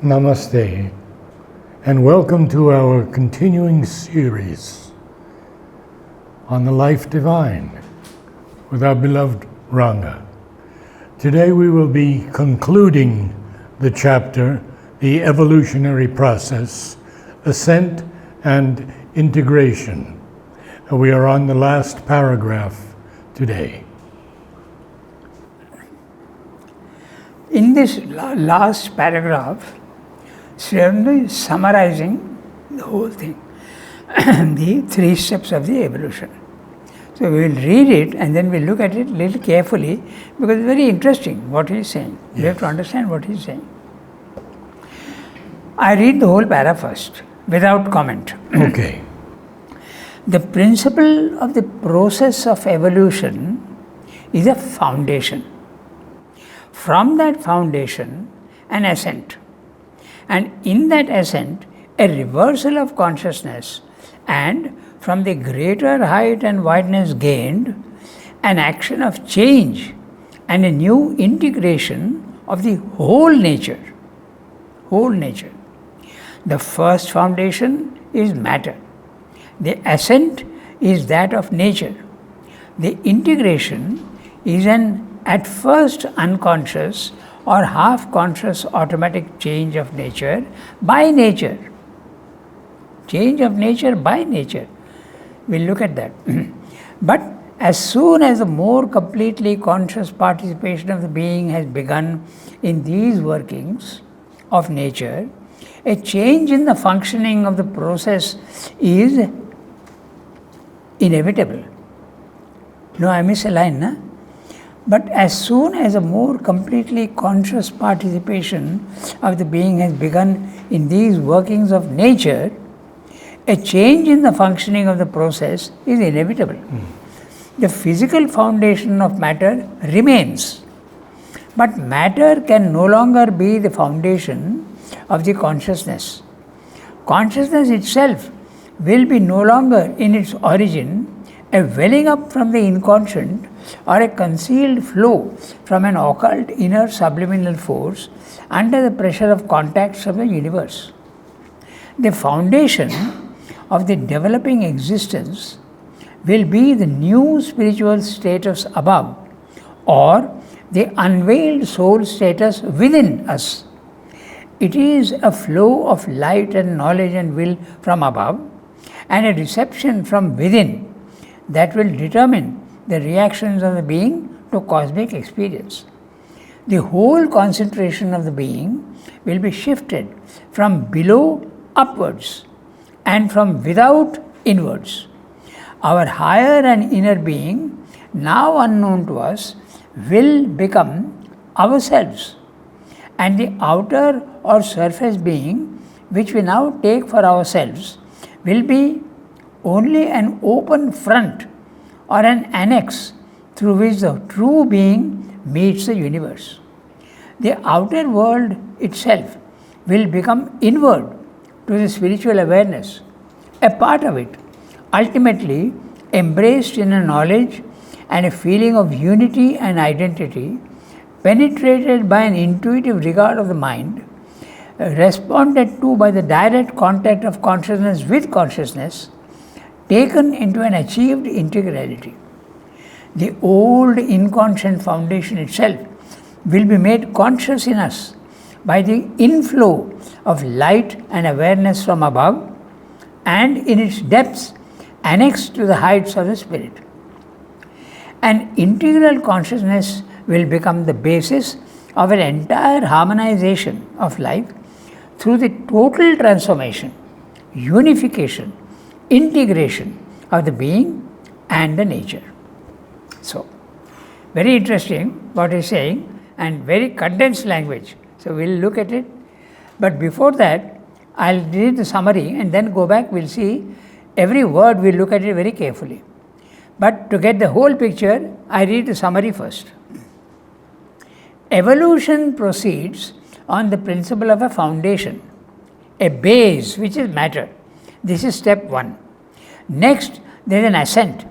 Namaste, and welcome to our continuing series on the life divine with our beloved Ranga. Today we will be concluding the chapter, The Evolutionary Process, Ascent and Integration. We are on the last paragraph today. In this last paragraph, Sri is summarizing the whole thing, the 3 steps of the evolution. So we will read it and then we'll look at it a little carefully because it's very interesting what he is saying. Yes. We have to understand what he is saying. I read the whole para first, without comment. Okay. The principle of the process of evolution is a foundation. From that foundation, an ascent. And in that ascent, a reversal of consciousness, and from the greater height and wideness gained, an action of change and a new integration of the whole nature. Whole nature. The first foundation is matter. The ascent is that of nature. The integration is an at first unconscious or half-conscious automatic change of nature by nature. Change of nature by nature. We'll look at that. But as soon as the more completely conscious participation of the being has begun in these workings of nature, a change in the functioning of the process is inevitable. No, I miss a line, na? But as soon as a more completely conscious participation of the being has begun in these workings of nature, a change in the functioning of the process is inevitable. The physical foundation of matter remains, but matter can no longer be the foundation of the consciousness. Consciousness itself will be no longer in its origin a welling up from the inconscient or a concealed flow from an occult inner subliminal force under the pressure of contacts of the universe. The foundation of the developing existence will be the new spiritual status above, or the unveiled soul status within us. It is a flow of light and knowledge and will from above, and a reception from within that will determine the reactions of the being to cosmic experience. The whole concentration of the being will be shifted from below upwards and from without inwards. Our higher and inner being, now unknown to us, will become ourselves, and the outer or surface being, which we now take for ourselves, will be only an open front or an annex through which the true being meets the universe. The outer world itself will become inward to the spiritual awareness, a part of it, ultimately embraced in a knowledge and a feeling of unity and identity, penetrated by an intuitive regard of the mind, responded to by the direct contact of consciousness with consciousness, taken into an achieved integrality. The old inconscient foundation itself will be made conscious in us by the inflow of light and awareness from above, and in its depths annexed to the heights of the spirit. An integral consciousness will become the basis of an entire harmonization of life through the total transformation, unification, integration of the being and the nature. So, very interesting what he's saying, and very condensed language. So, we'll look at it. But before that, I'll read the summary and then go back. We'll see every word, we'll look at it very carefully. But to get the whole picture, I read the summary first. Evolution proceeds on the principle of a foundation, a base which is matter. This is step 1. Next, there is an ascent.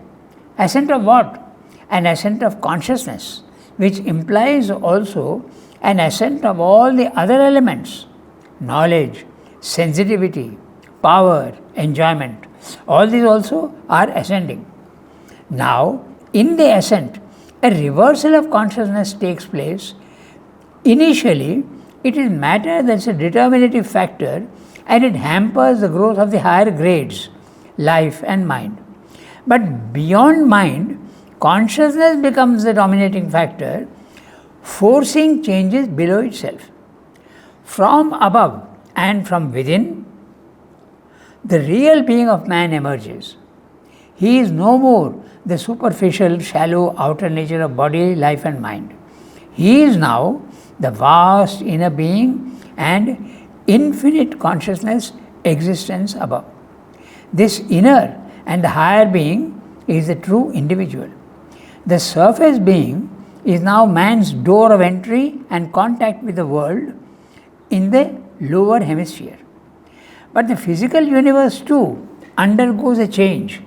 Ascent of what? An ascent of consciousness, which implies also an ascent of all the other elements, knowledge, sensitivity, power, enjoyment. All these also are ascending. Now, in the ascent, a reversal of consciousness takes place. Initially, it is matter that's a determinative factor, and it hampers the growth of the higher grades, life and mind. But beyond mind, consciousness becomes the dominating factor, forcing changes below itself. From above and from within, the real being of man emerges. He is no more the superficial, shallow outer nature of body, life and mind. He is now the vast inner being and infinite consciousness existence above. This inner and the higher being is the true individual. The surface being is now man's door of entry and contact with the world in the lower hemisphere. But the physical universe too undergoes a change.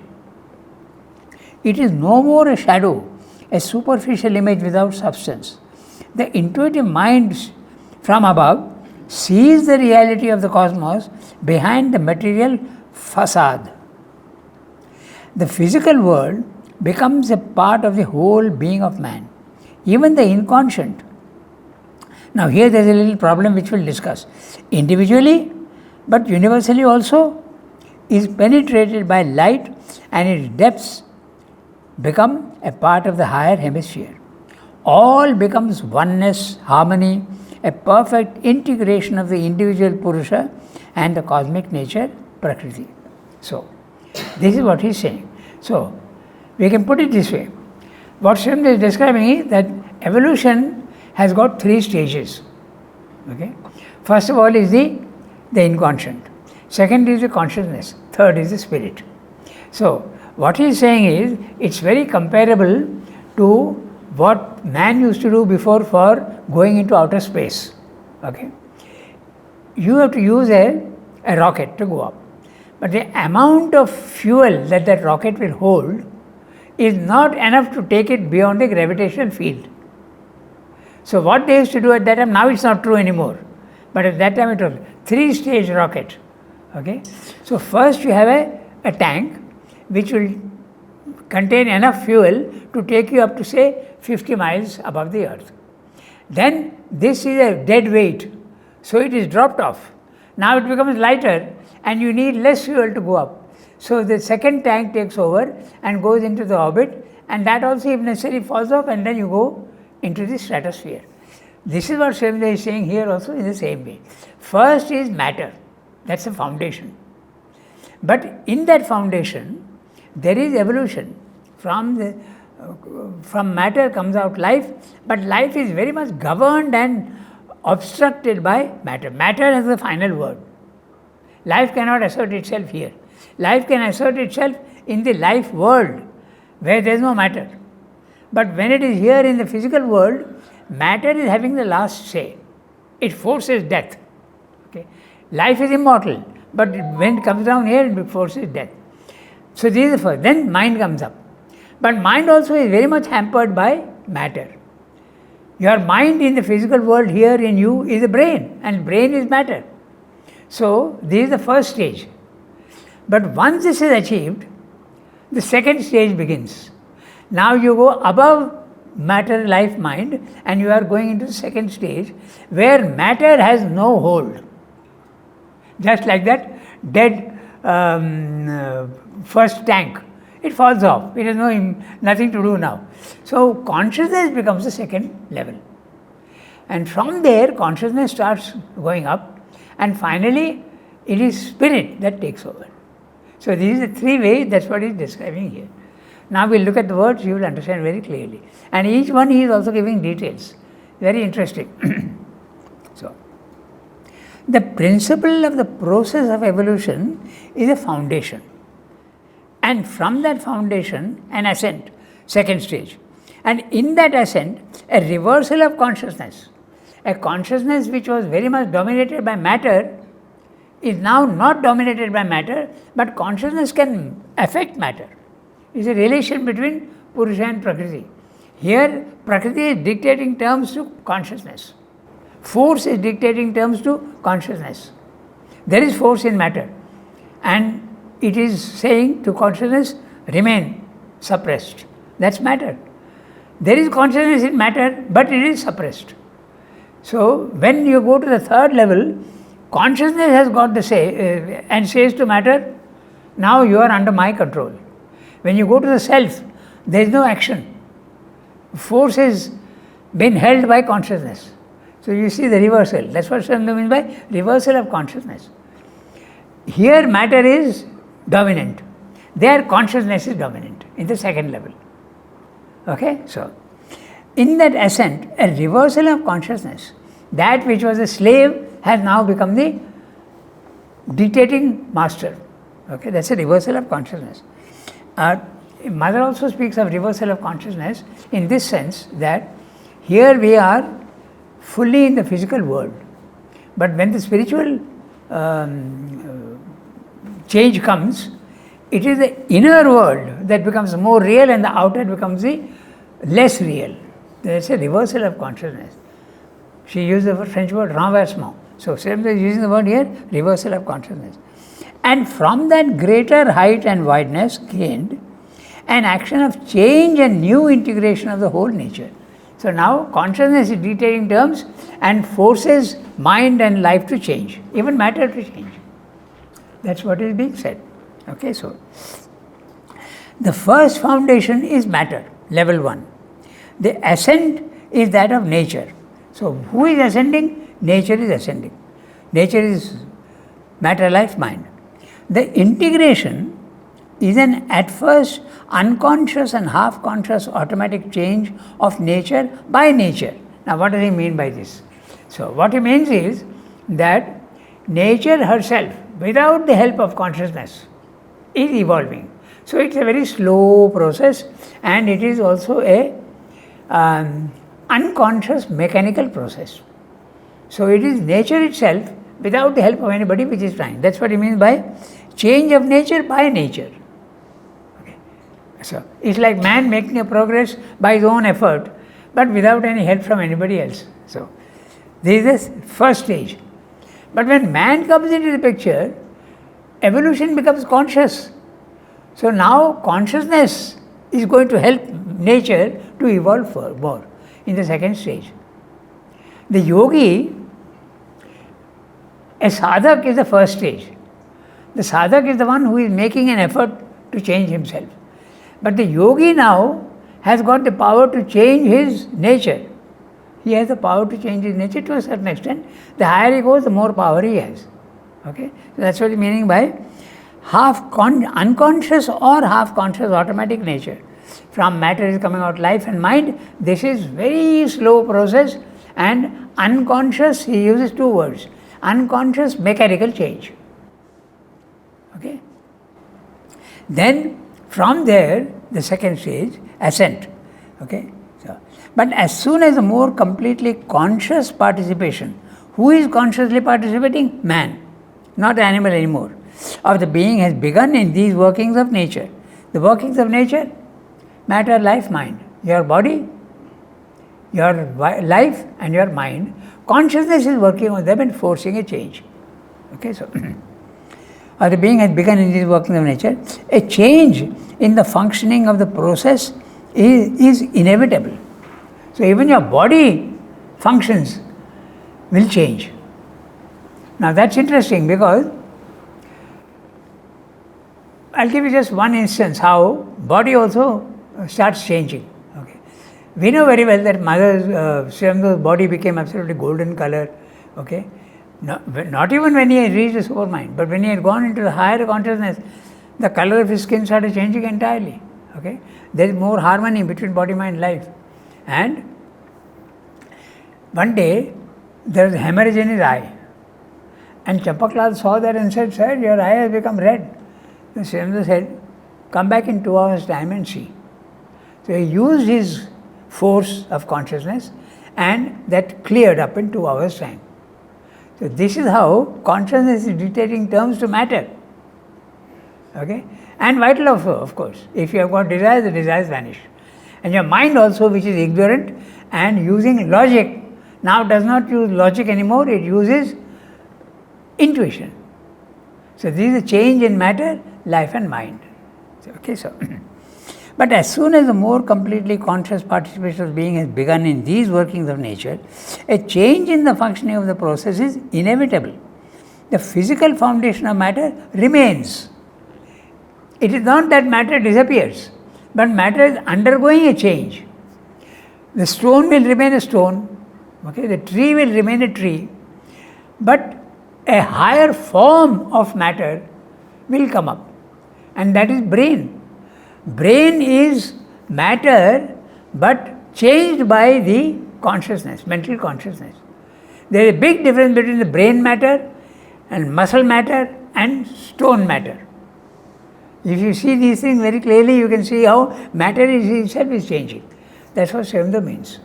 It is no more a shadow, a superficial image without substance. The intuitive mind from above sees the reality of the cosmos behind the material facade. The physical world becomes a part of the whole being of man, even the inconscient. Now here there is a little problem which we will discuss. Individually, but universally also, is penetrated by light and its depths become a part of the higher hemisphere. All becomes oneness, harmony, a perfect integration of the individual Purusha and the cosmic nature, Prakriti. So, this is what he is saying. So, we can put it this way. What Srimad is describing is that evolution has got 3 stages. Okay? First of all is the inconscient. Second is the consciousness. Third is the spirit. So, what he is saying is, it's very comparable to what man used to do before for going into outer space. Okay? You have to use a rocket to go up. But the amount of fuel that rocket will hold is not enough to take it beyond the gravitational field. So what they used to do at that time, now it's not true anymore. But at that time it was 3-stage rocket. Okay? So first you have a tank which will contain enough fuel to take you up to say 50 miles above the earth. Then this is a dead weight, so it is dropped off. Now it becomes lighter and you need less fuel to go up. So the second tank takes over and goes into the orbit, and that also if necessary falls off, and then you go into the stratosphere. This is what Srimad is saying here also in the same way. First is matter, that's the foundation. But in that foundation, there is evolution. From matter comes out life, but life is very much governed and obstructed by matter. Matter has the final word. Life cannot assert itself here. Life can assert itself in the life world, where there is no matter. But when it is here in the physical world, matter is having the last say. It forces death. Okay? Life is immortal, but when it comes down here, it forces death. So this is the first. Then mind comes up. But mind also is very much hampered by matter. Your mind in the physical world here in you is the brain, and brain is matter. So this is the first stage. But once this is achieved, the second stage begins. Now you go above matter, life, mind, and you are going into the second stage where matter has no hold. Just like that dead first tank. It falls off. It has nothing to do now. So consciousness becomes the second level. And from there, consciousness starts going up, and finally it is spirit that takes over. So these are the 3 ways, that's what he is describing here. Now we'll look at the words, you will understand very clearly. And each one he is also giving details. Very interesting. So, the principle of the process of evolution is a foundation. And from that foundation, an ascent, second stage. And in that ascent, a reversal of consciousness. A consciousness which was very much dominated by matter is now not dominated by matter, but consciousness can affect matter. It's a relation between Purusha and Prakriti. Here, Prakriti is dictating terms to consciousness. force is dictating terms to consciousness. There is force in matter, and it is saying to consciousness, remain suppressed. That's matter. There is consciousness in matter, but it is suppressed. So when you go to the third level, consciousness has got the say and says to matter, now you are under my control. When you go to the self, there is no action. Force has been held by consciousness. So you see the reversal. That's what Shandu means by reversal of consciousness. Here matter is dominant. There consciousness is dominant in the second level. Okay? So, in that ascent, a reversal of consciousness, that which was a slave has now become the dictating master. Okay? That's a reversal of consciousness. Mother also speaks of reversal of consciousness in this sense that here we are fully in the physical world, but when the spiritual change comes, it is the inner world that becomes more real and the outer becomes the less real. There is a reversal of consciousness. She used the French word renversement. So, Sri is using the word here, reversal of consciousness. And from that greater height and wideness gained, an action of change and new integration of the whole nature. So now consciousness is dictating terms and forces mind and life to change, even matter to change. That's what is being said. Okay, so the first foundation is matter, level 1. The ascent is that of nature. So who is ascending? Nature is ascending. Nature is matter, life, mind. The integration is an at first unconscious and half conscious automatic change of nature by nature. Now what does he mean by this? So what he means is that nature herself, without the help of consciousness, is evolving. So it's a very slow process, and it is also a unconscious mechanical process. So it is nature itself without the help of anybody which is trying. That's what he means by change of nature by nature. Okay. So it's like man making a progress by his own effort, but without any help from anybody else. So this is the first stage. But when man comes into the picture, evolution becomes conscious. So now consciousness is going to help nature to evolve more in the second stage. The yogi, a sadhak is the first stage. The sadhak is the one who is making an effort to change himself. But the yogi now has got the power to change his nature. He has the power to change his nature to a certain extent. The higher he goes, the more power he has. Okay? So that's what he's meaning by unconscious or half conscious automatic nature. From matter is coming out life and mind. This is very slow process, and unconscious, he uses two words, unconscious mechanical change. Okay? Then from there, the second stage, ascent. Okay? So, but as soon as a more completely conscious participation, who is consciously participating? Man, not the animal anymore, of the being has begun in these workings of nature. The workings of nature, matter, life, mind. Your body, your life and your mind, consciousness is working on them and forcing a change. Okay, so or the being has begun in these workings of nature. A change in the functioning of the process is inevitable. So even your body functions will change. Now that's interesting, because I'll give you just one instance how body also starts changing. Okay. We know very well that Mother's Sriramda's body became absolutely golden color. Okay. Not even when he had reached the supermind, but when he had gone into the higher consciousness, the color of his skin started changing entirely. Okay. There is more harmony between body, mind, life. And one day there was hemorrhage in his eye. And Champaklal saw that and said, "Sir, your eye has become red." The Sriramda said, "Come back in 2 hours' time and see." So he used his force of consciousness, and that cleared up in 2 hours' time. So this is how consciousness is dictating terms to matter. Okay? And vital also, of course. If you have got desires, the desires vanish. And your mind also, which is ignorant and using logic now does not use logic anymore, it uses intuition. So this is a change in matter, life and mind. Okay, so but as soon as the more completely conscious participation of being has begun in these workings of nature, a change in the functioning of the process is inevitable. The physical foundation of matter remains. It is not that matter disappears, but matter is undergoing a change. The stone will remain a stone, okay? The tree will remain a tree, but a higher form of matter will come up, and that is brain. Brain is matter, but changed by the consciousness, mental consciousness. There is a big difference between the brain matter and muscle matter and stone matter. If you see these things very clearly, you can see how matter itself is changing. That's what Shavendra means.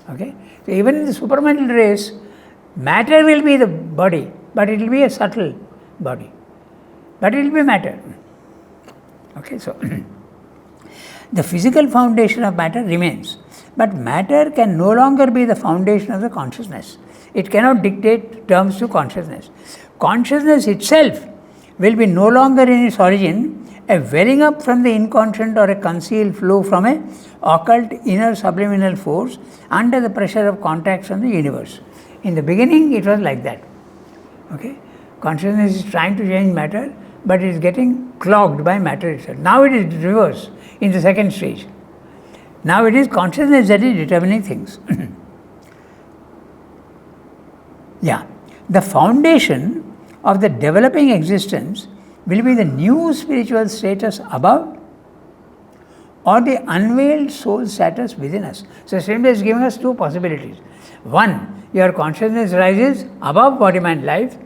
Okay? So even in the supramental race, matter will be the body, but it will be a subtle body. But it will be matter. Okay, so the physical foundation of matter remains, but matter can no longer be the foundation of the consciousness. It cannot dictate terms to consciousness. Consciousness itself will be no longer in its origin a welling up from the inconscient or a concealed flow from a occult inner subliminal force under the pressure of contacts from the universe. In the beginning, it was like that. Okay? Consciousness is trying to change matter, but it is getting clogged by matter itself. Now it is reversed in the second stage. Now it is consciousness that is determining things. Yeah. The foundation of the developing existence will be the new spiritual status above or the unveiled soul status within us. So Srimad is giving us two possibilities. One, your consciousness rises above body-mind life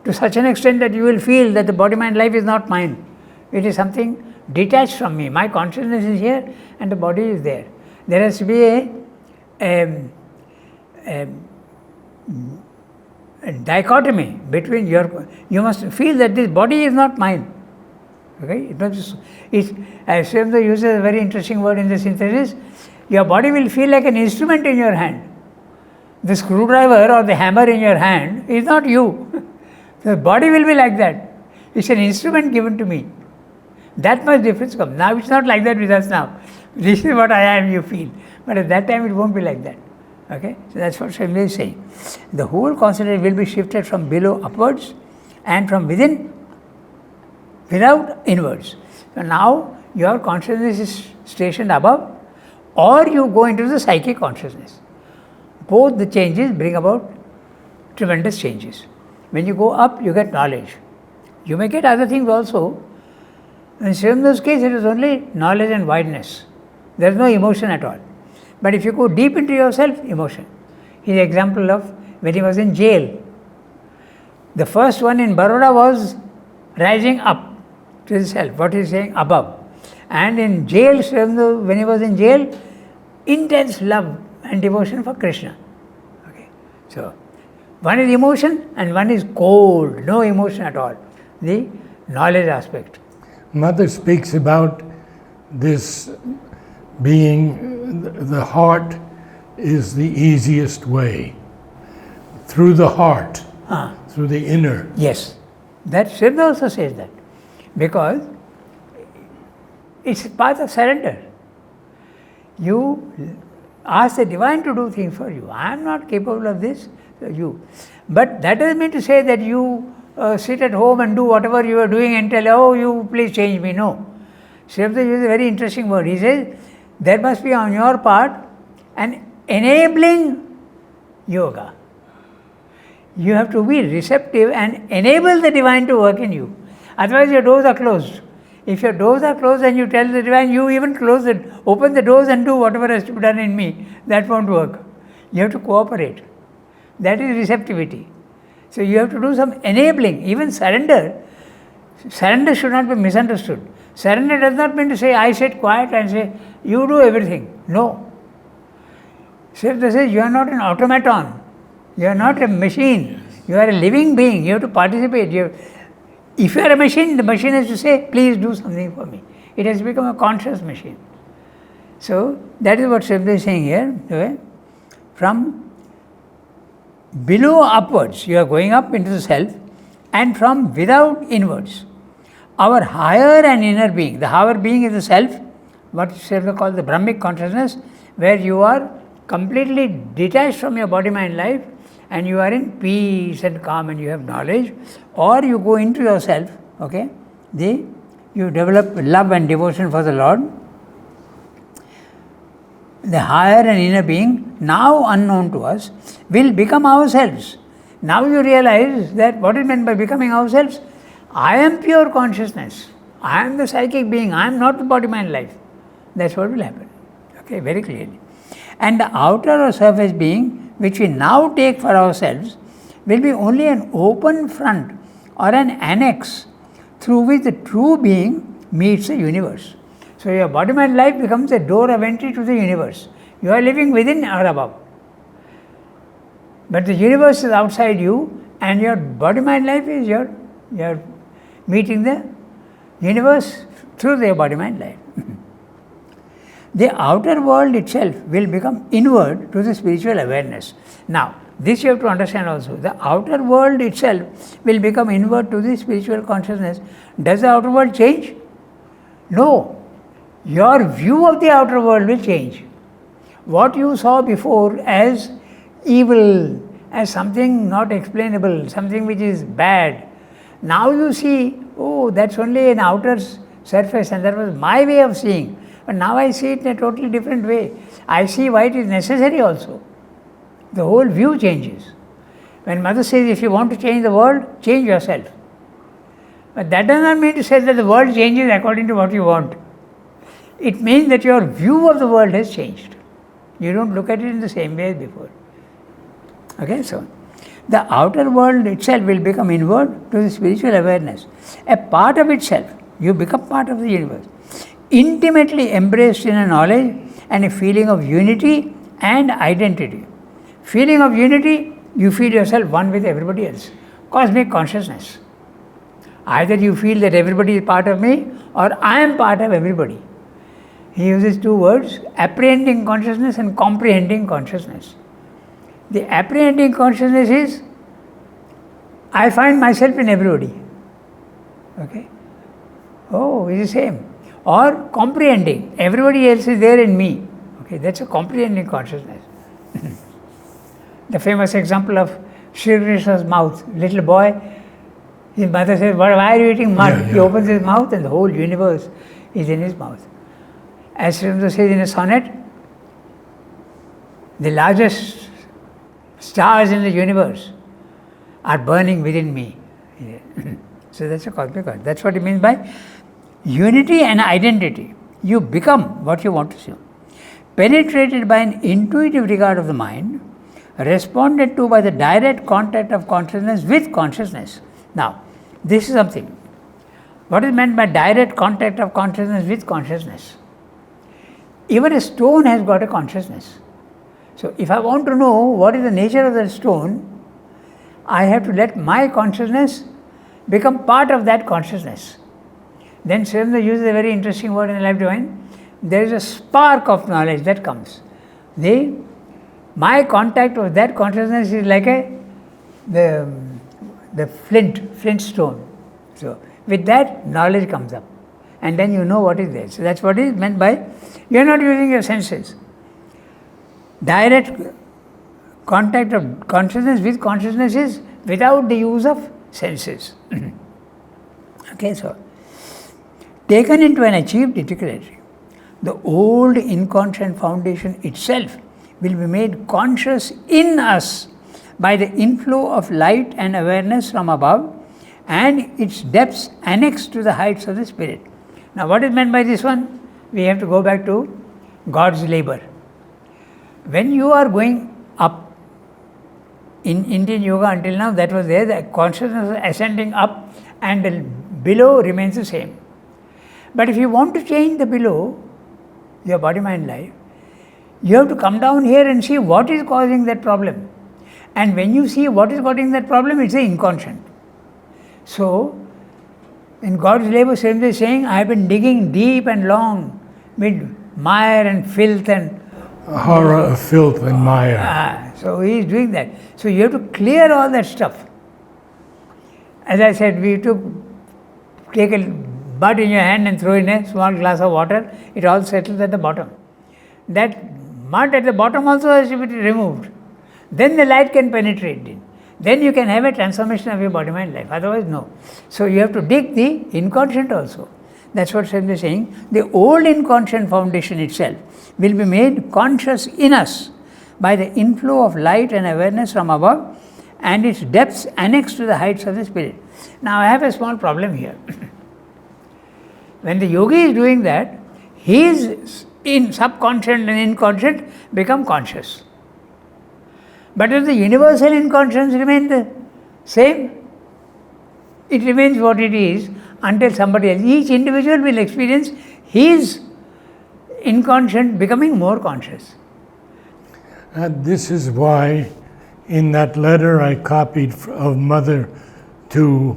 to such an extent that you will feel that the body-mind life is not mine. It is something detached from me. My consciousness is here and the body is there. There has to be a dichotomy between you must feel that this body is not mine. Okay? As Srimad uses a very interesting word in the synthesis, your body will feel like an instrument in your hand. The screwdriver or the hammer in your hand is not you. The body will be like that. It's an instrument given to me. That much difference comes. Now it's not like that with us now. This is what I am, you feel. But at that time it won't be like that. Okay? So that's what Srimad is saying. The whole concentration will be shifted from below upwards and from within without inwards. So now your consciousness is stationed above, or you go into the psychic consciousness. Both the changes bring about tremendous changes. When you go up, you get knowledge. You may get other things also. In Srimada's case, it is only knowledge and wideness. There is no emotion at all. But if you go deep into yourself, emotion. His example of when he was in jail. The first one in Baroda was rising up to the self, what he is saying above. And in jail, when he was in jail, intense love and devotion for Krishna. Okay. So, one is emotion and one is cold, no emotion at all. The knowledge aspect. Mother speaks about this being the heart is the easiest way. Through the heart, through the inner. Yes. That Srimad also says that. Because it's a path of surrender. You ask the divine to do things for you. I am not capable of this, you. But that doesn't mean to say that you sit at home and do whatever you are doing and tell, oh, you please change me. No. Srimad uses a very interesting word. He says, there must be on your part an enabling yoga. You have to be receptive and enable the divine to work in you. Otherwise your doors are closed. If your doors are closed and you tell the divine, you even open the doors and do whatever has to be done in me, that won't work. You have to cooperate. That is receptivity. So you have to do some enabling, even surrender. Surrender should not be misunderstood. Surrender does not mean to say, I sit quiet and say, you do everything. No. Srimad says, you are not an automaton. You are not a machine. You are a living being. You have to participate. If you are a machine, the machine has to say, please do something for me. It has become a conscious machine. So, that is what Srimad is saying here. From below upwards, you are going up into the self, and from without inwards. Our higher and inner being, the higher being is the self, what Srila called the Brahmic consciousness, where you are completely detached from your body, mind, life, and you are in peace and calm and you have knowledge, or you go into yourself, okay, you develop love and devotion for the Lord. The higher and inner being, now unknown to us, will become ourselves. Now you realize that what is meant by becoming ourselves? I am pure consciousness. I am the psychic being. I am not the body, mind, life. That's what will happen. Okay, very clearly. And the outer or surface being, which we now take for ourselves, will be only an open front or an annex through which the true being meets the universe. So your body, mind, life becomes a door of entry to the universe. You are living within or above. But the universe is outside you, and your body, mind, life is your meeting the universe through your body, mind, life. The outer world itself will become inward to the spiritual awareness. Now, this you have to understand also. The outer world itself will become inward to the spiritual consciousness. Does the outer world change? No. Your view of the outer world will change. What you saw before as evil, as something not explainable, something which is bad, now you see, oh, that's only an outer surface, and that was my way of seeing. But now I see it in a totally different way. I see why it is necessary also. The whole view changes. When Mother says, if you want to change the world, change yourself. But that does not mean to say that the world changes according to what you want. It means that your view of the world has changed. You don't look at it in the same way as before. Okay, so the outer world itself will become inward to the spiritual awareness. A part of itself, you become part of the universe. Intimately embraced in a knowledge and a feeling of unity and identity. Feeling of unity, you feel yourself one with everybody else. Cosmic consciousness. Either you feel that everybody is part of me, or I am part of everybody. He uses two words, apprehending consciousness and comprehending consciousness. The apprehending consciousness is, I find myself in everybody. Okay? Oh, it's the same. Or comprehending, everybody else is there in me. Okay, that's a comprehending consciousness. The famous example of Sri Krishna's mouth. Little boy, his mother says, why are you eating mud? Yeah. He opens his mouth and the whole universe is in his mouth. As Sri Krishna says in a sonnet, the largest stars in the universe are burning within me. So that's a cosmic God. That's what it means by unity and identity. You become what you want to see. Penetrated by an intuitive regard of the mind, responded to by the direct contact of consciousness with consciousness. Now, this is something. What is meant by direct contact of consciousness with consciousness? Even a stone has got a consciousness. So, if I want to know what is the nature of the stone, I have to let my consciousness become part of that consciousness. Then Srila uses a very interesting word in the Life Divine. There is a spark of knowledge that comes. My contact with that consciousness is like the flint stone. So with that, knowledge comes up. And then you know what is there. So that's what is meant by, you are not using your senses. Direct contact of consciousness with consciousness is without the use of senses. Okay, so taken into an achieved integrity, the old inconscient foundation itself will be made conscious in us by the inflow of light and awareness from above and its depths annexed to the heights of the spirit. Now, what is meant by this one? We have to go back to God's labor. When you are going up, in Indian yoga until now, that was there, the consciousness is ascending up and the below remains the same. But if you want to change the below, your body, mind, life, you have to come down here and see what is causing that problem. And when you see what is causing that problem, it's the inconscient. So, in God's labor, Srila is saying, I have been digging deep and long with mire and filth and horror of filth and mire. So he is doing that. So you have to clear all that stuff. As I said, take a bud in your hand and throw in a small glass of water, it all settles at the bottom. That mud at the bottom also has to be removed. Then the light can penetrate in. Then you can have a transformation of your body, mind, life. Otherwise, no. So you have to dig the inconscient also. That's what Swami is saying. The old inconscient foundation itself will be made conscious in us by the inflow of light and awareness from above and its depths annexed to the heights of the spirit. Now I have a small problem here. When the yogi is doing that, his subconscious and inconscient become conscious. But if the universal inconscience remains the same, it remains what it is until somebody else. Each individual will experience his inconscient becoming more conscious. This is why in that letter I copied of Mother to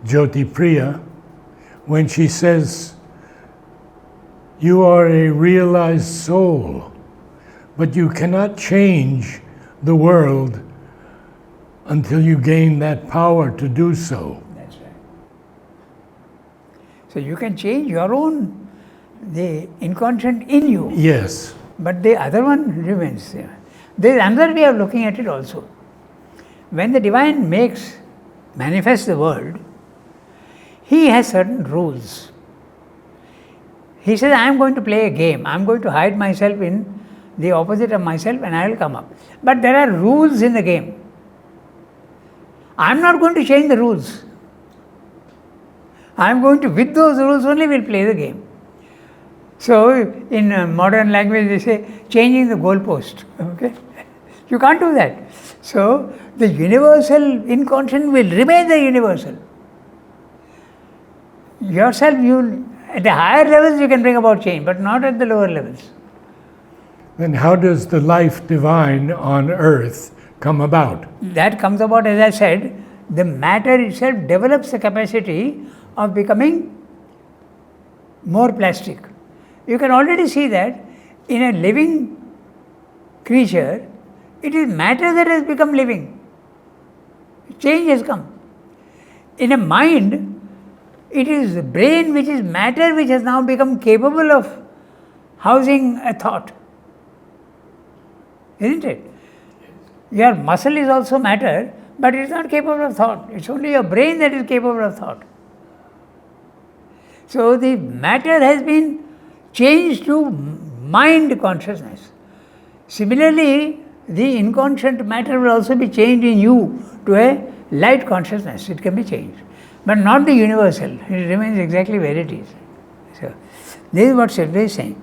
Jyoti Priya, when she says, "You are a realized soul, but you cannot change the world until you gain that power to do so." That's right. So you can change your own, the inconscient in you. Yes. But the other one remains there. There is another way of looking at it also. When the divine manifests the world, he has certain rules. He says, I am going to play a game. I am going to hide myself in the opposite of myself and I will come up. But there are rules in the game. I am not going to change the rules. I am going to, with those rules only, will play the game. So, in modern language, they say, changing the goalpost. Okay? You can't do that. So, the universal inconscient will remain the universal. Yourself, at the higher levels, you can bring about change, but not at the lower levels. Then how does the life divine on earth come about? That comes about, as I said, the matter itself develops the capacity of becoming more plastic. You can already see that in a living creature, it is matter that has become living. Change has come. In a mind, it is the brain which is matter which has now become capable of housing a thought. Isn't it? Your muscle is also matter, but it is not capable of thought. It's only your brain that is capable of thought. So the matter has been changed to mind consciousness. Similarly, the inconscient matter will also be changed in you to a light consciousness. It can be changed, but not the universal. It remains exactly where it is. So, this is what Siddhartha is saying.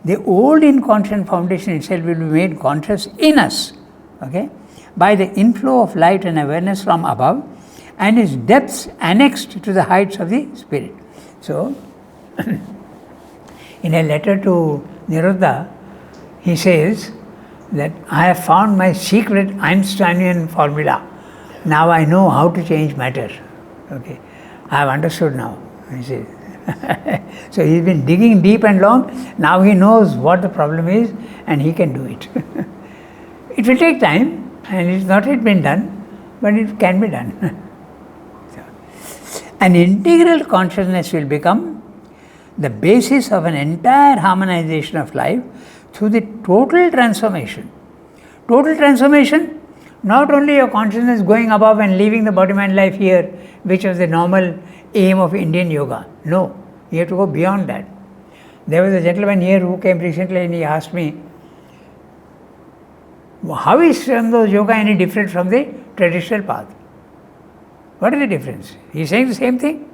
The old inconscient foundation itself will be made conscious in us, okay, by the inflow of light and awareness from above and its depths annexed to the heights of the spirit. So, in a letter to Niruddha, he says that I have found my secret Einsteinian formula. Now I know how to change matter. Okay, I have understood now. He says. So he's been digging deep and long. Now he knows what the problem is and he can do it. It will take time and it's not yet been done, but it can be done. So, an integral consciousness will become the basis of an entire harmonization of life through the total transformation. Total transformation, not only your consciousness going above and leaving the body-mind life here, which was the normal aim of Indian yoga. No, you have to go beyond that. There was a gentleman here who came recently and he asked me, how is Shando's yoga any different from the traditional path? What is the difference? He is saying the same thing.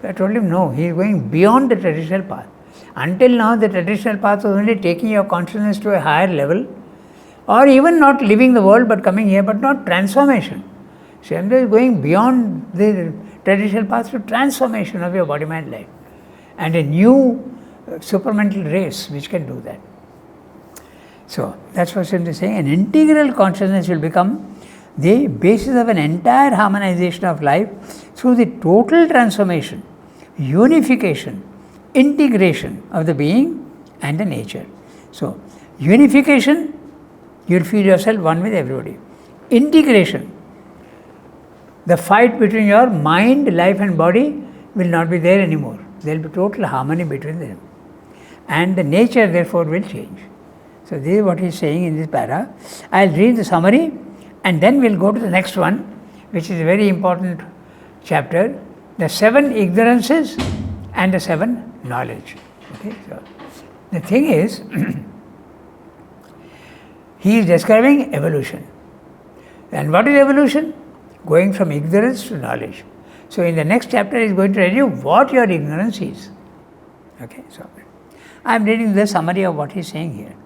I told him no, he is going beyond the traditional path. Until now, the traditional path was only taking your consciousness to a higher level, or even not leaving the world but coming here, but not transformation. Shando is going beyond the traditional path to transformation of your body-mind life and a new supramental race which can do that. So, that's what Shando is saying. An integral consciousness will become the basis of an entire harmonization of life through the total transformation, unification, integration of the being and the nature. So, unification You'll feel yourself one with everybody. Integration. The fight between your mind, life and body will not be there anymore. There will be total harmony between them. And the nature therefore will change. So this is what he is saying in this para. I will read the summary and then we will go to the next one, which is a very important chapter, the 7 ignorances and the 7 knowledge. Okay? So the thing is, he is describing evolution. And what is evolution? Going from ignorance to knowledge. So in the next chapter he is going to tell you what your ignorance is. Okay, so I am reading the summary of what he is saying here.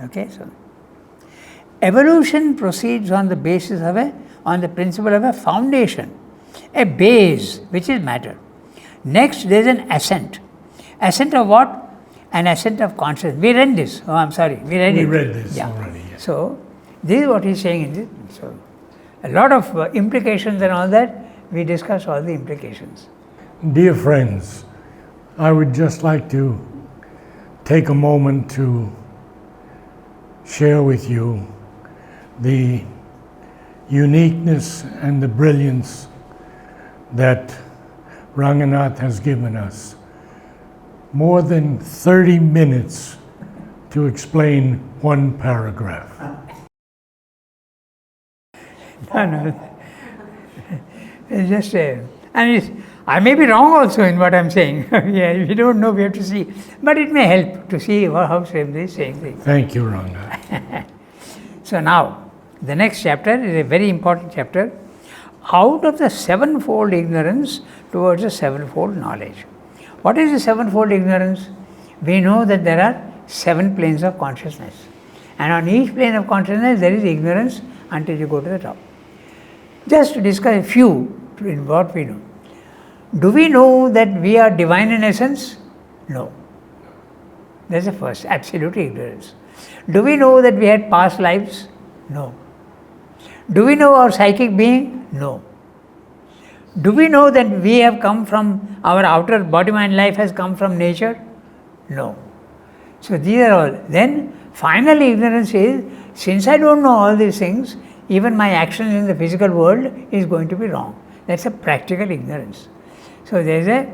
Okay, so evolution proceeds on the basis of on the principle of a foundation, a base, which is matter. Next there is an ascent. Ascent of what? An ascent of consciousness. We read this. Oh, I'm sorry. We read this already. Yes. So this is what he is saying in this. So a lot of implications and all that. We discussed all the implications. Dear friends, I would just like to take a moment to share with you the uniqueness and the brilliance that Ranganath has given us. More than 30 minutes to explain one paragraph. No. It's just I may be wrong also in what I'm saying. Yeah, we don't know, we have to see. But it may help to see how Srimad is saying things. Thank you, Ranga. So now, the next chapter is a very important chapter. Out of the 7-fold ignorance towards the 7-fold knowledge. What is the 7-fold ignorance? We know that there are 7 planes of consciousness. And on each plane of consciousness there is ignorance until you go to the top. Just to discuss a few in what we know. Do we know that we are divine in essence? No. That's the first, absolute ignorance. Do we know that we had past lives? No. Do we know our psychic being? No. Do we know that we have come from, our outer body, mind, life has come from nature? No. So these are all. Then finally ignorance is, since I don't know all these things, even my actions in the physical world is going to be wrong. That's a practical ignorance. So there is a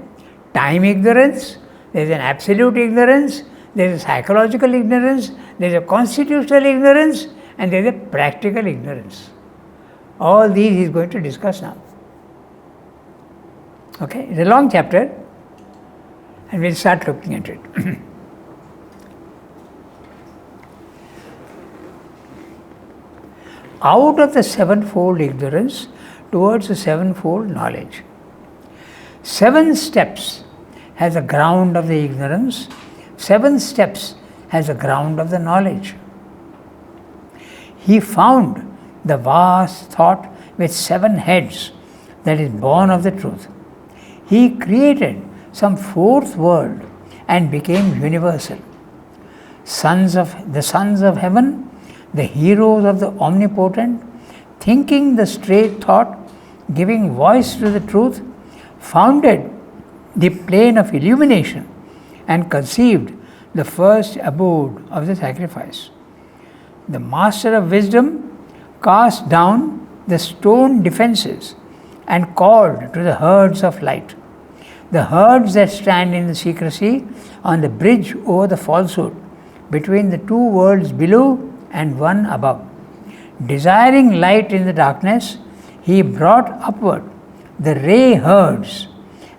time ignorance, there is an absolute ignorance, there is a psychological ignorance, there is a constitutional ignorance, and there is a practical ignorance. All these he is going to discuss now. Okay, it's a long chapter, and we'll start looking at it. Out of the 7-fold ignorance towards the 7-fold knowledge. 7 steps has the ground of the ignorance, 7 steps has the ground of the knowledge. He found the vast thought with 7 heads that is born of the truth. He created some 4th world and became universal. The sons of heaven, the heroes of the omnipotent, thinking the straight thought, giving voice to the truth, founded the plane of illumination and conceived the first abode of the sacrifice. The master of wisdom cast down the stone defenses and called to the herds of light, the herds that stand in the secrecy on the bridge over the falsehood between the 2 worlds below and 1 above. Desiring light in the darkness, he brought upward the ray herds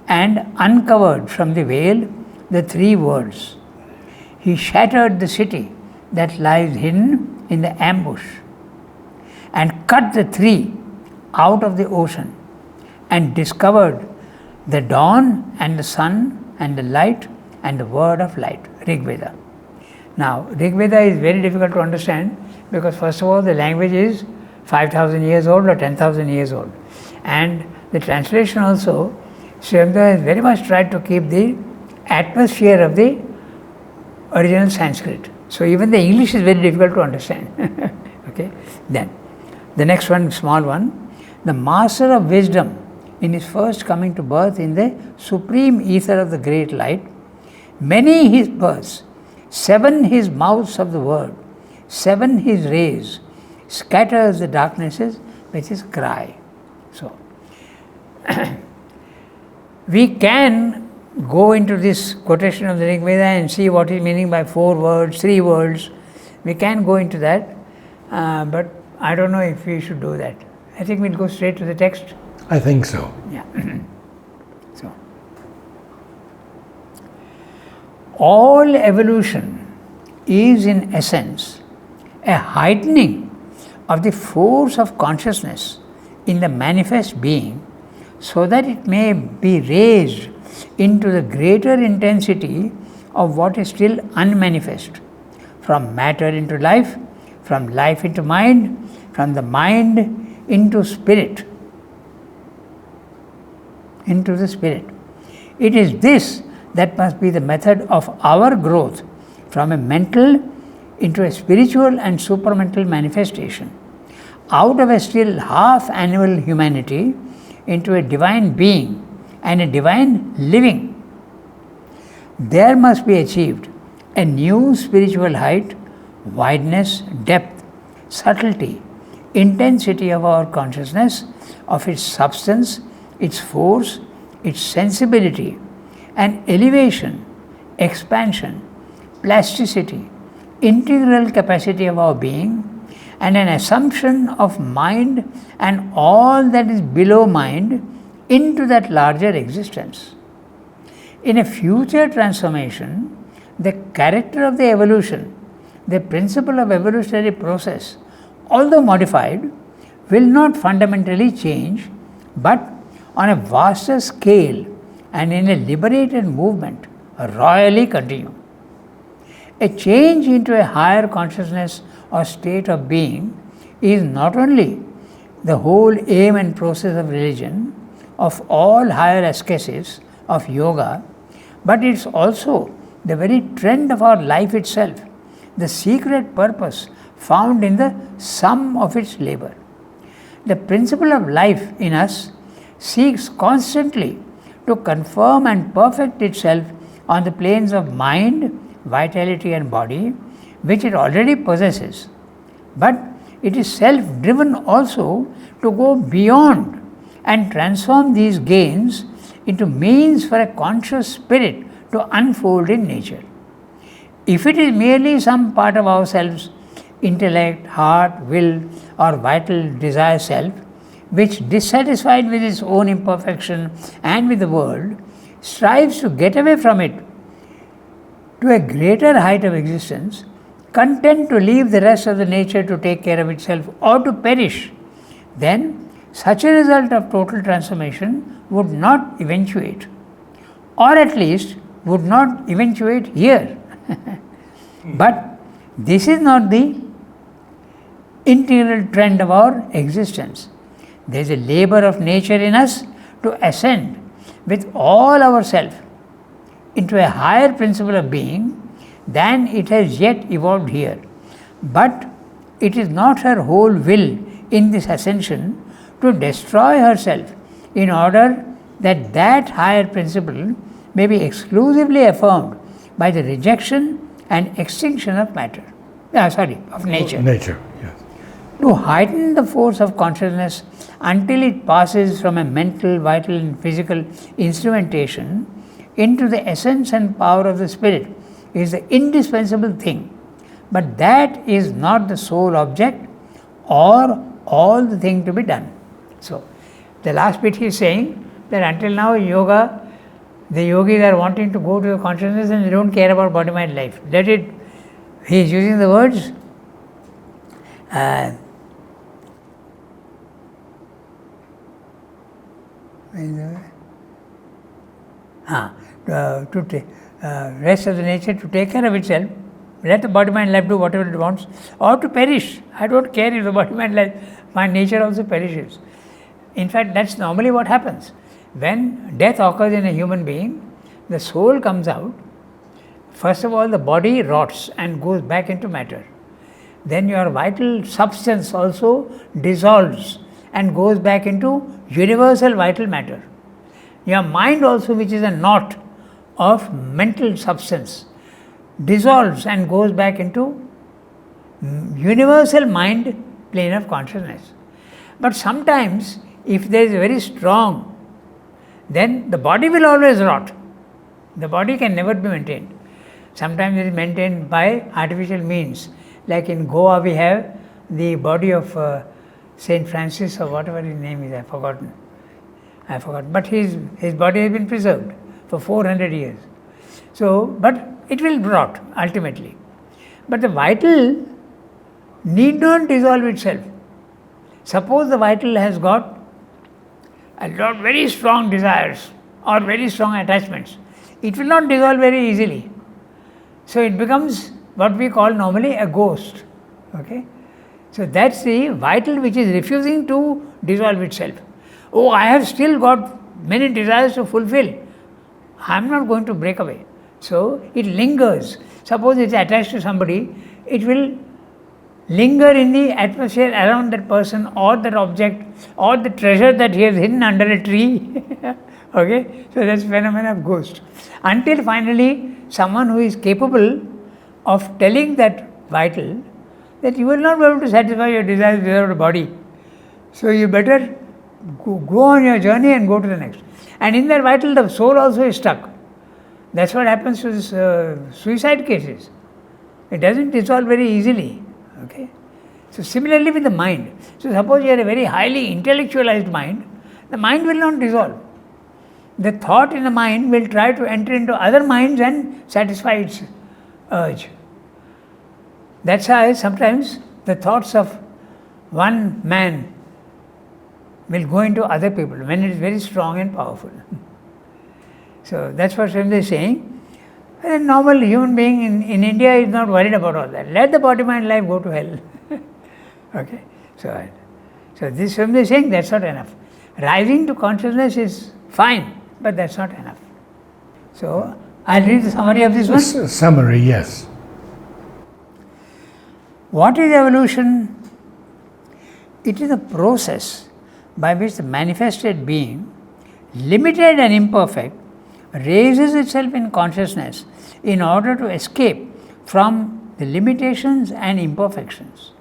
and uncovered from the veil the 3 worlds. He shattered the city that lies hidden in the ambush and cut the 3 out of the ocean and discovered the dawn and the sun and the light and the word of light, Rig Veda. Now, Rig Veda is very difficult to understand because first of all the language is 5,000 years old or 10,000 years old, and the translation also, Srimad has very much tried to keep the atmosphere of the original Sanskrit. So even the English is very difficult to understand. Okay, then the next one, small one, the master of wisdom in his first coming to birth in the supreme ether of the great light, many his births, 7 his mouths of the word, 7 his rays, scatters the darknesses with his cry. So, we can go into this quotation of the Rig Veda and see what is meaning by 4 words, 3 words. We can go into that, but I don't know if we should do that. I think we'll go straight to the text. I think so. Yeah. So, all evolution is in essence a heightening of the force of consciousness in the manifest being, so that it may be raised into the greater intensity of what is still unmanifest, from matter into life, from life into mind, from the mind into spirit, into the spirit. It is this that must be the method of our growth from a mental into a spiritual and supramental manifestation, out of a still half-annual humanity into a divine being and a divine living. There must be achieved a new spiritual height, wideness, depth, subtlety, intensity of our consciousness, of its substance, its force, its sensibility, and elevation, expansion, plasticity, integral capacity of our being, and an assumption of mind and all that is below mind into that larger existence. In a future transformation, the character of the evolution, the principle of evolutionary process, although modified, will not fundamentally change, but on a vaster scale and in a liberated movement, royally continue. A change into a higher consciousness or state of being is not only the whole aim and process of religion, of all higher ascetics, of yoga, but it's also the very trend of our life itself, the secret purpose found in the sum of its labor. The principle of life in us seeks constantly to confirm and perfect itself on the planes of mind, vitality and body, which it already possesses. But it is self-driven also to go beyond and transform these gains into means for a conscious spirit to unfold in nature. If it is merely some part of ourselves, intellect, heart, will, or vital desire self, which, dissatisfied with its own imperfection and with the world, strives to get away from it to a greater height of existence, content to leave the rest of the nature to take care of itself or to perish, then such a result of total transformation would not eventuate, or at least would not eventuate here. But this is not the integral trend of our existence. There is a labor of nature in us to ascend with all ourself into a higher principle of being than it has yet evolved here. But it is not her whole will in this ascension to destroy herself in order that that higher principle may be exclusively affirmed by the rejection and extinction of matter. Of nature. Nature, yes. To heighten the force of consciousness until it passes from a mental, vital and physical instrumentation into the essence and power of the spirit is the indispensable thing. But that is not the sole object or all the thing to be done. So, the last bit he is saying that until now yoga, the yogis are wanting to go to the consciousness and they don't care about body, mind, life. Let it, he is using the words rest of the nature to take care of itself, let the body, mind, life do whatever it wants, or to perish. I don't care if the body, mind, life, my nature also perishes. In fact, that's normally what happens. When death occurs in a human being, the soul comes out. First of all, the body rots and goes back into matter. Then your vital substance also dissolves and goes back into universal vital matter. Your mind also, which is a knot of mental substance, dissolves and goes back into universal mind plane of consciousness. But sometimes, if there is very strong, then the body will always rot. The body can never be maintained. Sometimes it is maintained by artificial means. Like in Goa, we have the body of Saint Francis, or whatever his name is, I forgot. But his body has been preserved for 400 years. So, but it will rot ultimately. But the vital need not dissolve itself. Suppose the vital has got a lot very strong desires or very strong attachments, it will not dissolve very easily. So it becomes what we call normally a ghost. Okay? So that's the vital which is refusing to dissolve itself. Oh, I have still got many desires to fulfill. I am not going to break away. So it lingers. Suppose it is attached to somebody, it will linger in the atmosphere around that person or that object or the treasure that he has hidden under a tree. Okay? So that's phenomenon of ghost. Until finally someone who is capable of telling that vital that you will not be able to satisfy your desires without a body. So you better go on your journey and go to the next. And in that vital, the soul also is stuck. That's what happens to this, suicide cases. It doesn't dissolve very easily. Okay? So similarly with the mind. So suppose you have a very highly intellectualized mind, the mind will not dissolve. The thought in the mind will try to enter into other minds and satisfy its urge. That's why sometimes the thoughts of one man will go into other people when it is very strong and powerful. So that's what Swami is saying. A normal human being in India is not worried about all that. Let the body, mind, life go to hell. Okay? So this Swami is saying that's not enough. Rising to consciousness is fine, but that's not enough. So I'll read the summary of this one. Summary, yes. What is evolution? It is a process by which the manifested being, limited and imperfect, raises itself in consciousness in order to escape from the limitations and imperfections.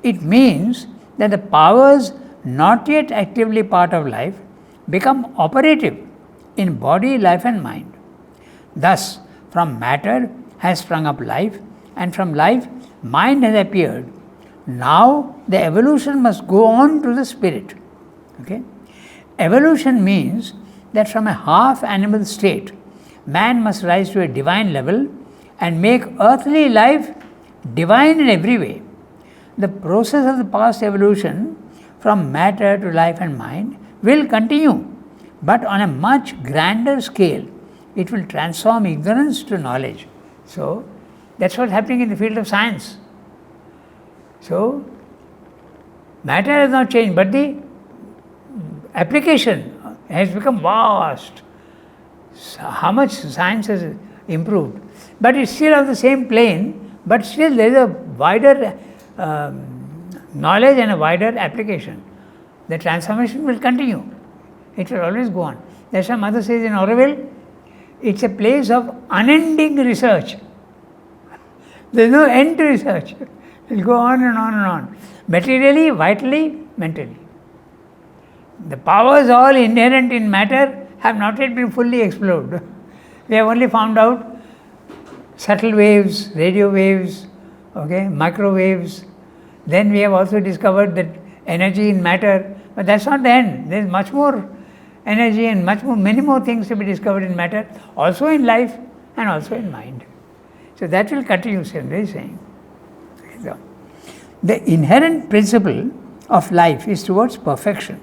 It means that the powers not yet actively part of life become operative in body, life and mind. Thus, from matter has sprung up life, and from life mind has appeared. Now the evolution must go on to the spirit. Okay? Evolution means that from a half animal state, man must rise to a divine level and make earthly life divine in every way. The process of the past evolution from matter to life and mind will continue, but on a much grander scale. It will transform ignorance to knowledge. So that's what's happening in the field of science. So matter has not changed, but the application has become vast. So how much science has improved? But it's still on the same plane, but still there is a wider knowledge and a wider application. The transformation will continue. It will always go on. That's why Mother says in Auroville, it's a place of unending research. There is no end to research. It will go on and on and on. Materially, vitally, mentally. The powers all inherent in matter have not yet been fully explored. We have only found out subtle waves, radio waves, okay, microwaves. Then we have also discovered that energy in matter, but that's not the end. There is much more energy and many more things to be discovered in matter, also in life and also in mind. So that will continue, Swami is saying. So, the inherent principle of life is towards perfection.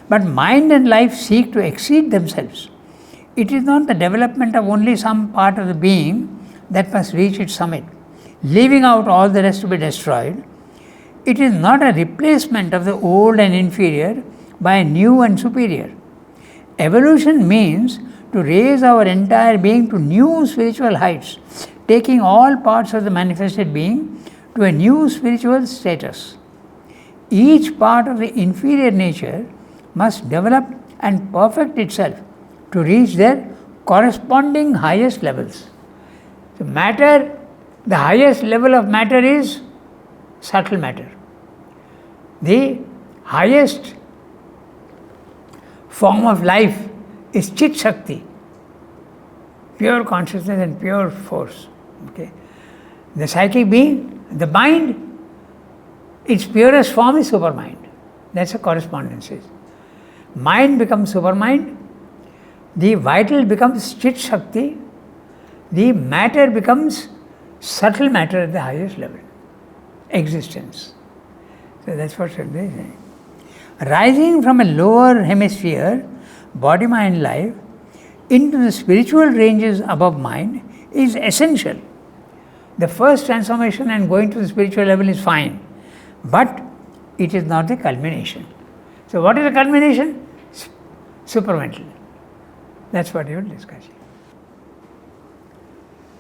But mind and life seek to exceed themselves. It is not the development of only some part of the being that must reach its summit, leaving out all the rest to be destroyed. It is not a replacement of the old and inferior by a new and superior. Evolution means to raise our entire being to new spiritual heights, taking all parts of the manifested being to a new spiritual status. Each part of the inferior nature must develop and perfect itself to reach their corresponding highest levels. So matter, the highest level of matter is subtle matter. The highest form of life is Chit Shakti, pure consciousness and pure force. Okay. The psychic being, the mind, its purest form is supermind. That's a correspondence. Mind becomes supermind, the vital becomes Chit Shakti, the matter becomes subtle matter at the highest level, existence. So that's what Shraddha is saying. Rising from a lower hemisphere, body, mind, life, into the spiritual ranges above mind is essential. The first transformation and going to the spiritual level is fine, but it is not the culmination. So what is the culmination? Supramental. That's what you will discuss.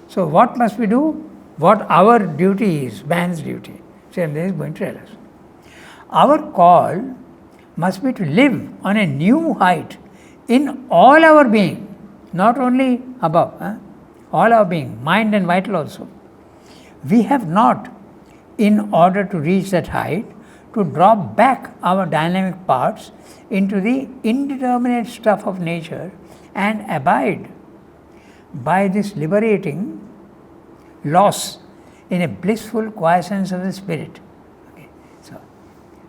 So what must we do? What our duty is, man's duty. Shraddha is going to tell us. Our call must be to live on a new height in all our being, not only above, all our being, mind and vital also. We have not, in order to reach that height, to drop back our dynamic parts into the indeterminate stuff of nature and abide by this liberating loss in a blissful quiescence of the spirit. Okay. So,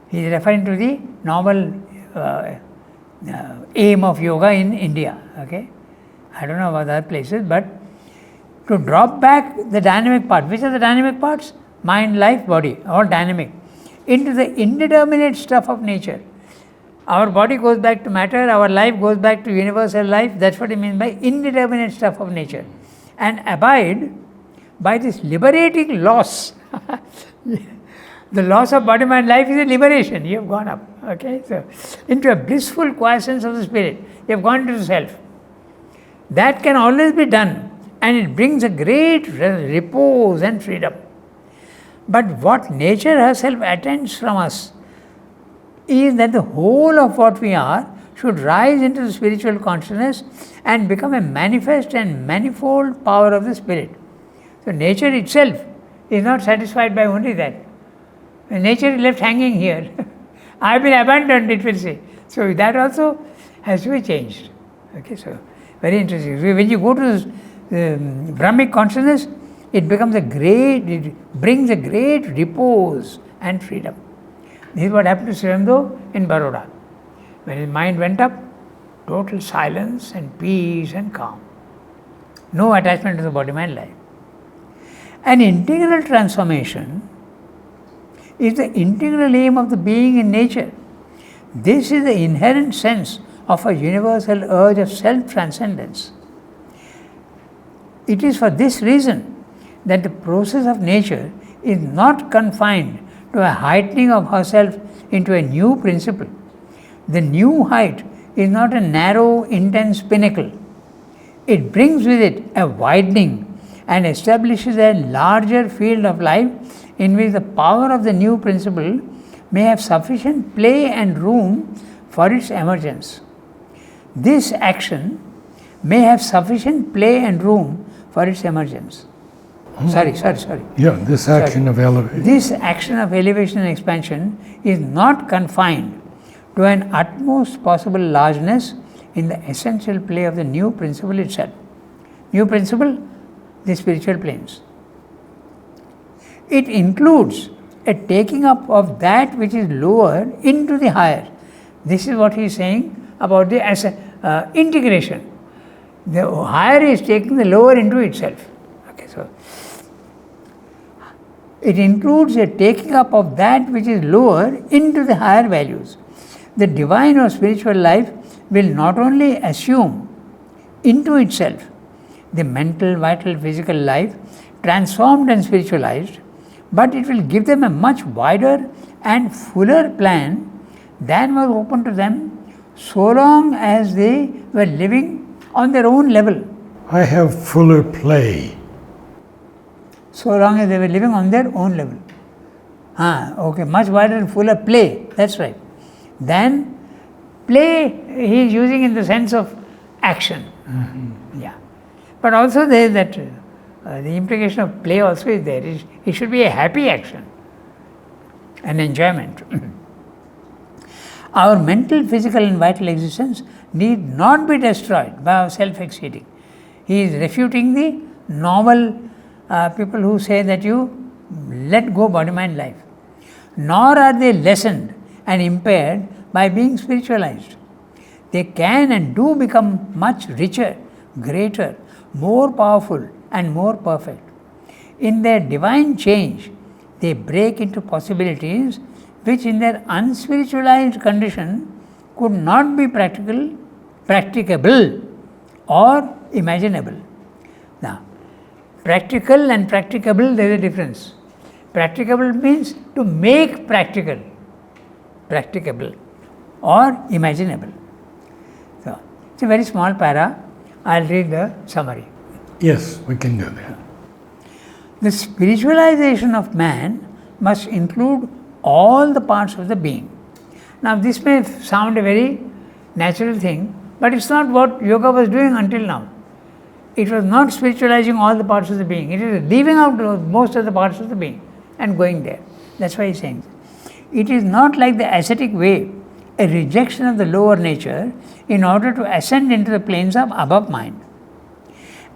he is referring to the normal aim of yoga in India. Okay. I don't know about other places, but to drop back the dynamic part. Which are the dynamic parts? Mind, life, body, all dynamic, into the indeterminate stuff of nature. Our body goes back to matter, our life goes back to universal life. That's what he means by indeterminate stuff of nature. And abide by this liberating loss. The loss of body, mind, life is a liberation. You have gone up. Okay, so into a blissful quiescence of the spirit. You have gone to the self. That can always be done, and it brings a great repose and freedom. But what nature herself attends from us is that the whole of what we are should rise into the spiritual consciousness and become a manifest and manifold power of the spirit. So nature itself is not satisfied by only that. Nature is left hanging here. I have been abandoned, it will say. So that also has to be changed. Okay, so very interesting. When you go to Brahmic consciousness, it brings a great repose and freedom. This is what happened to Sri Aurobindo in Baroda. When his mind went up, total silence and peace and calm. No attachment to the body, mind, life. An integral transformation is the integral aim of the being in nature. This is the inherent sense of a universal urge of self-transcendence. It is for this reason that the process of nature is not confined to a heightening of herself into a new principle. The new height is not a narrow, intense pinnacle. It brings with it a widening and establishes a larger field of life in which the power of the new principle may have sufficient play and room for its emergence. This action may have sufficient play and room for its emergence. Sorry. Yeah, this action of elevation. This action of elevation and expansion is not confined to an utmost possible largeness in the essential play of the new principle itself. New principle, the spiritual planes. It includes a taking up of that which is lower into the higher. This is what he is saying about the integration. The higher is taking the lower into itself. Okay, so it includes a taking up of that which is lower into the higher values. The divine or spiritual life will not only assume into itself the mental, vital, physical life transformed and spiritualized, but it will give them a much wider and fuller plan than was open to them so long as they were living on their own level. I have fuller play. So long as they were living on their own level. Okay, much wider and fuller play, that's right. Then play he is using in the sense of action. Mm-hmm. Yeah. But also there is that the implication of play also is there. It should be a happy action. and enjoyment. Our mental, physical and vital existence need not be destroyed by our self-exceeding. He is refuting the novel people who say that you let go body, mind, life. Nor are they lessened and impaired by being spiritualized. They can and do become much richer, greater, more powerful and more perfect. In their divine change, they break into possibilities which in their unspiritualized condition could not be practicable or imaginable. Now, practical and practicable, there is a difference. Practicable means to make practicable or imaginable. So, it's a very small para. I'll read the summary. Yes, we can do that. The spiritualization of man must include all the parts of the being. Now, this may sound a very natural thing, but it's not what yoga was doing until now. It was not spiritualizing all the parts of the being. It is leaving out most of the parts of the being and going there. That's why he's saying it is not like the ascetic way, a rejection of the lower nature in order to ascend into the planes of above mind.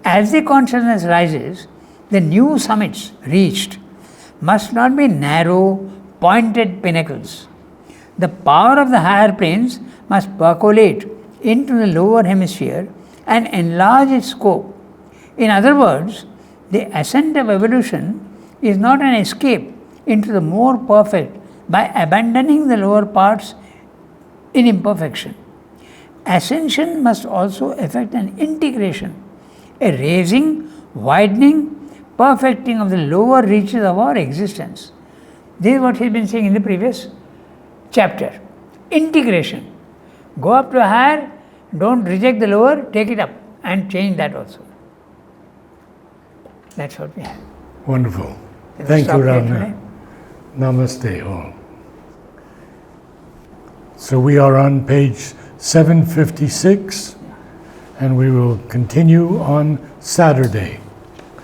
As the consciousness rises, the new summits reached must not be narrow, pointed pinnacles. The power of the higher planes must percolate into the lower hemisphere and enlarge its scope. In other words, the ascent of evolution is not an escape into the more perfect by abandoning the lower parts in imperfection. Ascension must also effect an integration, a raising, widening, perfecting of the lower reaches of our existence. This is what he's been saying in the previous chapter. Integration. Go up to a higher, don't reject the lower, take it up and change that also. That's what we have. Wonderful. Thank you, Rama. Namaste all. So we are on page 756 and we will continue on Saturday.